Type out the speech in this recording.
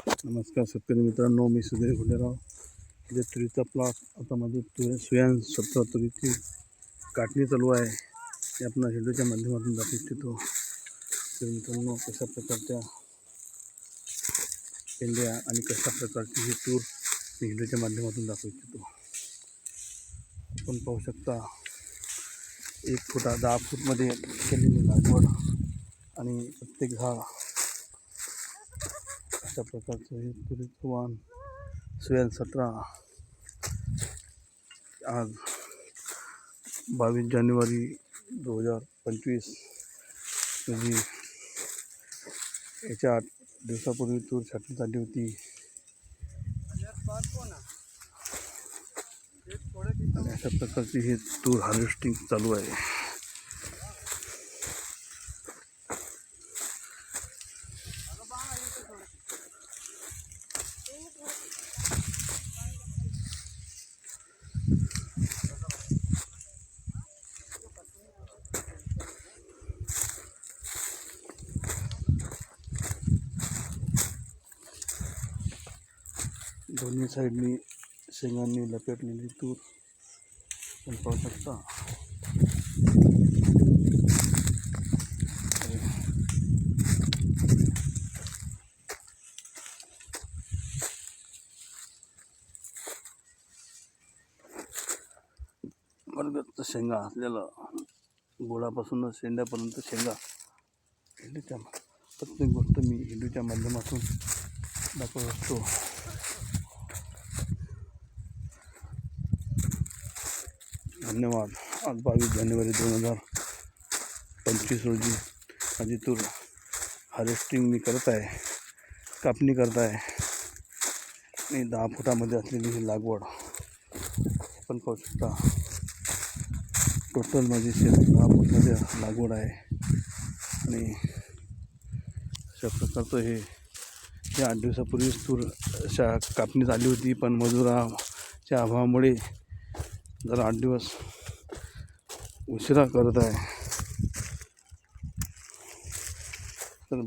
नमस्कार शेतकरी मित्रांनो, मी सुधीर गुंडेराव. जे तुरीचा प्लॉट आता माझी सुयान 17 तुरीची काटणी चालू आहे. ते आपण व्हिडिओच्या माध्यमातून दाखवू इच्छितो. तर मित्रांनो, कशा प्रकारच्या पेंड्या आणि कशा प्रकारची ही तूर मी व्हिडिओच्या माध्यमातून दाखवू इच्छितो. आपण पाहू शकता 1 फूट 10 फूटमध्ये केलेली लागवड आणि प्रत्येक झाड अशा प्रकारचं हे तुरीचं वाण सुयान 17. आज 22 जानेवारी 2025 रोजी याच्या 8 दिवसापूर्वी तूर छाटणी झाली होती आणि अशा प्रकारची ही तूर हार्वेस्टिंग चालू आहे. दोन्ही साईडनी शेंगांनी लपेटलेली तूर आपण पाहू शकता. वर्गात शेंगा असलेला गोळापासूनच शेंड्यापर्यंत शेंगा हिंदूच्या प्रत्येक गोष्ट मी हिंदूच्या माध्यमातून दाखवत असतो. धन्यवाद. आज 22 जानेवारी 2025 रोजी माझी तूर हार्वेस्टिंग मी करत आहे, कापणी करत आहे आणि 10 फुटामध्ये असलेली ही लागवड आपण पाहू शकता. टोटल माझी 10 फुटमध्ये लागवड आहे आणि अशा प्रकारचं हे 8 दिवसापूर्वीच तूर कापणी झाली होती, पण मजुराच्या अभावामुळे जरा 8 दिवस उशिरा करत आहे. तर